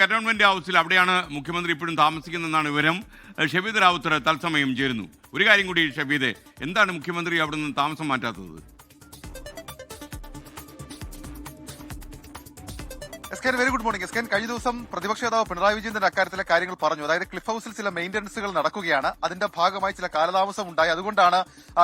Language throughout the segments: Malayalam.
കന്റോൺമെന്റ് ഹൗസിൽ അവിടെയാണ് മുഖ്യമന്ത്രി ഇപ്പോഴും താമസിക്കുന്നതെന്നാണ് വിവരം. ഷബീദ് റാവുത്തർ തത്സമയം ചേരുന്നു. ഒരു കാര്യം കൂടി ഷബീദ്, എന്താണ് മുഖ്യമന്ത്രി അവിടെ നിന്ന് താമസം മാറ്റാത്തത്? Very good morning. കഴിഞ്ഞ ദിവസം പ്രതിപക്ഷ നേതാവ് പിണറായി വിജയന്റെ അക്കാര്യത്തിലെ കാര്യങ്ങൾ പറഞ്ഞു. അതായത് ക്ലിഫ് ഹൌസിൽ ചില മെയിന്റനൻസുകൾ നടക്കുകയാണ്, അതിന്റെ ഭാഗമായി ചില കാലതാമസം ഉണ്ടായി, അതുകൊണ്ടാണ്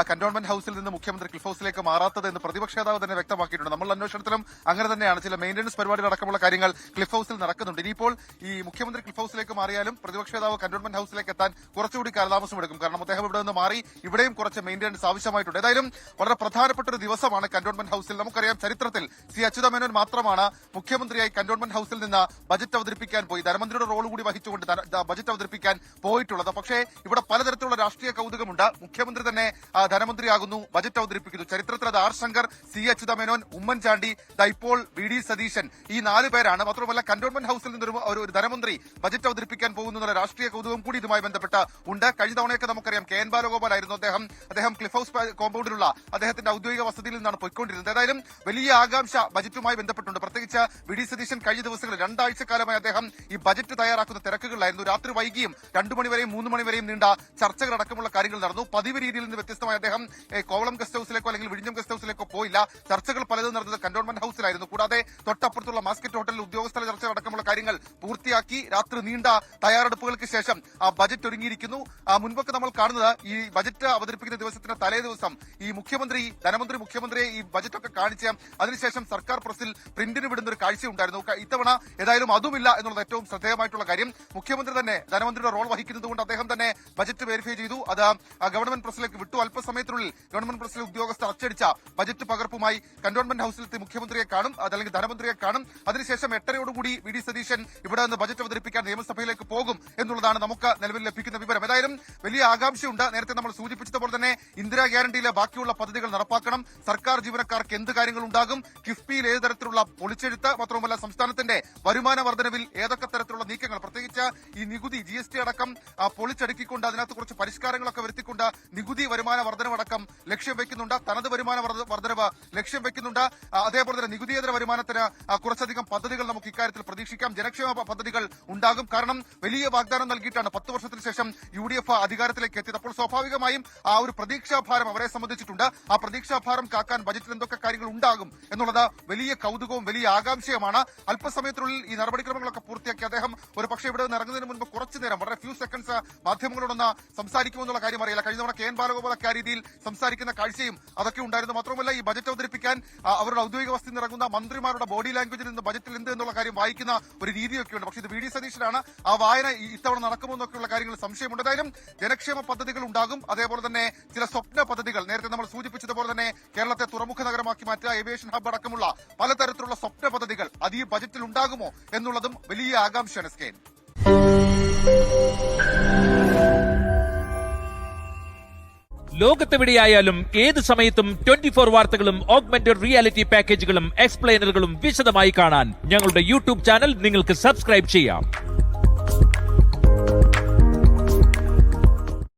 കന്റോൺമെന്റ് ഹൌസിൽ നിന്ന് മുഖ്യമന്ത്രി ക്ലിഫ് ഹൌസിലേക്ക് മാറാത്തത് എന്ന് പ്രതിപക്ഷ നേതാവ് തന്നെ വ്യക്തമാക്കിയിട്ടുണ്ട്. നമ്മളുടെ അന്വേഷണത്തിലും അങ്ങനെ തന്നെയാണ്. ചില മെയിന്റനൻസ് പരിപാടി അടക്കമുള്ള കാര്യങ്ങൾ ക്ലിഫ് ഹൌസിൽ നടക്കുന്നുണ്ട്. ഇനിയിപ്പോൾ ഈ മുഖ്യമന്ത്രി ക്ലിഫ് ഹൌസിലേക്ക് മാറിയാലും പ്രതിപക്ഷ നേതാവ് കന്റോൺമെന്റ് ഹൌസിലേക്ക് എത്താൻ കുറച്ചുകൂടി കാലതാമസം എടുക്കും. കാരണം അദ്ദേഹം ഇവിടെ നിന്ന് മാറി ഇവിടെയും കുറച്ച് മെയിന്റനൻസ് ആവശ്യമായിട്ടുണ്ട്. ഏതായാലും വളരെ പ്രധാനപ്പെട്ട ഒരു ദിവസമാണ് കന്റോൺമെന്റ് ഹൌസിൽ. നമുക്കറിയാം, ചരിത്രത്തിൽ സി അച്യുതമേനോൻ മാത്രമാണ് മുഖ്യമന്ത്രിയായി കന്റോൺമെന്റ് ഹൌസിൽ നിന്ന് ബജറ്റ് അവതരിപ്പിക്കാൻ പോയി, ധനമന്ത്രിയുടെ റോൾ കൂടി വഹിച്ചുകൊണ്ട് ബജറ്റ് അവതരിപ്പിക്കാൻ പോയിട്ടുള്ളത്. പക്ഷേ ഇവിടെ പലതരത്തിലുള്ള രാഷ്ട്രീയ കൗതുകമുണ്ട്. മുഖ്യമന്ത്രി തന്നെ ധനമന്ത്രിയാകുന്നു, ബജറ്റ് അവതരിപ്പിക്കുന്നു. ചരിത്രത്തിൽ അത് ആർ ശങ്കർ, സി അച്യുതമേനോൻ, ഉമ്മൻചാണ്ടി, ഇപ്പോൾ വി ഡി സതീശൻ, ഈ 4 പേരാണ്. മാത്രമല്ല കന്റോൺമെന്റ് ഹൌസിൽ നിന്ന് ഒരു ധനമന്ത്രി ബജറ്റ് അവതരിപ്പിക്കാൻ പോകുന്ന രാഷ്ട്രീയ കൗതുകം കൂടി ഇതുമായി ബന്ധപ്പെട്ട് ഉണ്ട്. കഴിഞ്ഞ തവണയൊക്കെ നമുക്കറിയാം കെ എൻ ബാലഗോപാൽ ആയിരുന്നു അദ്ദേഹം ക്ലിഫ് ഹൌസ് കോമ്പൗണ്ടിലുള്ള അദ്ദേഹത്തിന്റെ ഔദ്യോഗിക വസതിയിൽ നിന്നാണ് പോയിക്കൊണ്ടിരുന്നത്. ഏതായാലും വലിയ ആകാംക്ഷ ബജറ്റുമായി ബന്ധപ്പെട്ടുണ്ട്. പ്രത്യേകിച്ച് വി ഡി സതീശൻ കഴിഞ്ഞ ദിവസങ്ങളിൽ 2 ആഴ്ചക്കാലമായി അദ്ദേഹം ഈ ബജറ്റ് തയ്യാറാക്കുന്ന തിരക്കുകളിലായിരുന്നു. രാത്രി വൈകിയും 2 മണിവരെയും 3 മണിവരെയും നീണ്ട ചർച്ചകളടക്കമുള്ള കാര്യങ്ങൾ നടന്നു. പതിവ് രീതിയിൽ നിന്ന് വ്യത്യസ്തമായി അദ്ദേഹം കോവളം ഗസ്റ്റ് ഹൌസിലേക്കോ അല്ലെങ്കിൽ വിഴിഞ്ഞം ഗസ്റ്റ് ഹൌസിലേക്കോ പോയില്ല. ചർച്ചകൾ പലതും നടന്നത് കന്റോൺമെന്റ് ഹൌസിലായിരുന്നു. കൂടാതെ തൊട്ടപ്പുറത്തുള്ള മാസ്കറ്റ് ഹോട്ടലിൽ ഉദ്യോഗസ്ഥല ചർച്ചകളടക്കമുള്ള കാര്യങ്ങൾ പൂർത്തിയാക്കി രാത്രി നീണ്ട തയ്യാറെടുപ്പുകൾക്ക് ശേഷം ബജറ്റ് ഒരുങ്ങിയിരിക്കുന്നു. മുൻപൊക്കെ നമ്മൾ കാണുന്നത് ഈ ബജറ്റ് അവതരിപ്പിക്കുന്ന ദിവസത്തിന്റെ തലേ ദിവസം ഈ മുഖ്യമന്ത്രിയെ ഈ ബജറ്റൊക്കെ കാണിച്ച് അതിനുശേഷം സർക്കാർ പ്രസിൽ പ്രിന്റിന് വിടുന്ന ഒരു കാഴ്ച ഉണ്ടായിരുന്നു. ഇത്തവണ ഏതായാലും അതുമില്ല എന്നുള്ളത് ഏറ്റവും ശ്രദ്ധേയമായിട്ടുള്ള കാര്യം. മുഖ്യമന്ത്രി തന്നെ ധനമന്ത്രിയുടെ റോൾ വഹിക്കുന്നതുകൊണ്ട് അദ്ദേഹം തന്നെ ബജറ്റ് വെരിഫൈ ചെയ്തു. അത് ഗവൺമെന്റ് പ്രസിലേക്ക് വിട്ടു. അല്പസമയത്തിനുള്ളിൽ ഗവൺമെന്റ് പ്രസിലെ ഉദ്യോഗസ്ഥർ അച്ചടിച്ച ബജറ്റ് പകർപ്പുമായി കന്റോൺമെന്റ് ഹൌസിലെത്തി മുഖ്യമന്ത്രിയെ കാണും, അതല്ലെങ്കിൽ ധനമന്ത്രിയെ കാണും. അതിനുശേഷം 8:30 വി ഡി സതീശൻ ഇവിടെ നിന്ന് ബജറ്റ് അവതരിപ്പിക്കാൻ നിയമസഭയിലേക്ക് പോകും എന്നുള്ളതാണ് നമുക്ക് നിലവിൽ ലഭിക്കുന്ന വിവരം. ഏതായാലും വലിയ ആകാംക്ഷയുണ്ട്. നേരത്തെ നമ്മൾ സൂചിപ്പിച്ചതുപോലെ തന്നെ ഇന്ദിരാ ഗ്യാരണ്ടിയിലെ ബാക്കിയുള്ള പദ്ധതികൾ നടപ്പാക്കണം. സർക്കാർ ജീവനക്കാർക്ക് എന്ത് കാര്യങ്ങൾ ഉണ്ടാകും, കിഫ്ബിയിൽ ഏത് തരത്തിലുള്ള പൊളിച്ചെഴുത്ത്, മാത്രവുമല്ല സംസ്ഥാനത്തിന്റെ വരുമാന വർധനവിൽ ഏതൊക്കെ തരത്തിലുള്ള നീക്കങ്ങൾ, പ്രത്യേകിച്ച് ഈ നികുതി GST അടക്കം പൊളിച്ചടുക്കിക്കൊണ്ട് അതിനകത്ത് കുറച്ച് പരിഷ്കാരങ്ങളൊക്കെ വരുത്തിക്കൊണ്ട് നികുതി വരുമാന വർധനവടക്കം ലക്ഷ്യം വെക്കുന്നുണ്ട്. തനത് വരുമാന വർധനവ് ലക്ഷ്യം വെക്കുന്നുണ്ട്. അതേപോലെ തന്നെ നികുതിയേതര വരുമാനത്തിന് കുറച്ചധികം പദ്ധതികൾ നമുക്ക് ഇക്കാര്യത്തിൽ പ്രതീക്ഷിക്കാം. ജനക്ഷേമ പദ്ധതികൾ ഉണ്ടാകും. കാരണം വലിയ വാഗ്ദാനം നൽകിയിട്ടാണ് 10 വർഷത്തിന് ശേഷം UDF അധികാരത്തിലേക്ക് എത്തിയത്. അപ്പോൾ സ്വാഭാവികമായും ആ ഒരു പ്രതീക്ഷാഭാരം അവരെ സംബന്ധിച്ചിട്ടുണ്ട്. ആ പ്രതീക്ഷാഭാരം കാക്കാൻ ബജറ്റിൽ എന്തൊക്കെ കാര്യങ്ങൾ ഉണ്ടാകും എന്നുള്ളത് വലിയ കൗതുകവും വലിയ ആകാംക്ഷയുമാണ്. അല്പസമയത്തിനുള്ളിൽ ഈ നടപടിക്രമങ്ങളൊക്കെ പൂർത്തിയാക്കി അദ്ദേഹം ഒരു പക്ഷേ ഇവിടെ നിന്ന് ഇറങ്ങുന്നതിന് മുൻപ് കുറച്ചു നേരം, വളരെ ഫ്യൂ സെക്കൻഡ്സ് മാധ്യമങ്ങളോടൊന്ന് സംസാരിക്കുമെന്നുള്ള കാര്യം അറിയില്ല. കഴിഞ്ഞ തവണ കെ എൻ ബാലഗോപാലൊക്കെ ആ രീതിയിൽ സംസാരിക്കുന്ന കാഴ്ചയും അതൊക്കെ ഉണ്ടായിരുന്നു. മാത്രമല്ല ഈ ബജറ്റ് അവതരിപ്പിക്കാൻ അവരുടെ ഔദ്യോഗിക വസതിയിൽ നിന്ന് ഇറങ്ങുന്ന മന്ത്രിമാരുടെ ബോഡി ലാംഗ്വേജിൽ നിന്ന് ബജറ്റിൽ എന്ത് എന്നുള്ള കാര്യം വായിക്കുന്ന ഒരു രീതിയൊക്കെയുണ്ട്. പക്ഷേ ഇത് വി ഡി സതീശനാണ്. ആ വായന ഇത്തവണ നടക്കുമെന്നൊക്കെയുള്ള കാര്യങ്ങൾ സംശയമുണ്ട്. എന്തായാലും ജനക്ഷേമ പദ്ധതികൾ ഉണ്ടാകും. അതേപോലെ തന്നെ ചില സ്വപ്ന പദ്ധതികൾ, നേരത്തെ നമ്മൾ സൂചിപ്പിച്ചതുപോലെ തന്നെ കേരളത്തെ തുറമുഖ നഗരമാക്കി മാറ്റുക, ഏവിയേഷൻ ഹബ് അടക്കമുള്ള പലതരത്തിലുള്ള സ്വപ്ന പദ്ധതികൾ അത് ഈ ബജറ്റിൽ ഉണ്ടാകുമോ എന്നുള്ളതും വലിയ ആകാംക്ഷയാണ്. ലോകത്തെവിടെയായാലും ഏത് സമയത്തും 24 വാർത്തകളും ഓഗ്മെന്റഡ് റിയാലിറ്റി പാക്കേജുകളും എക്സ്പ്ലെയിനറുകളും വിശദമായി കാണാൻ ഞങ്ങളുടെ യൂട്യൂബ് ചാനൽ നിങ്ങൾക്ക് സബ്സ്ക്രൈബ് ചെയ്യാം.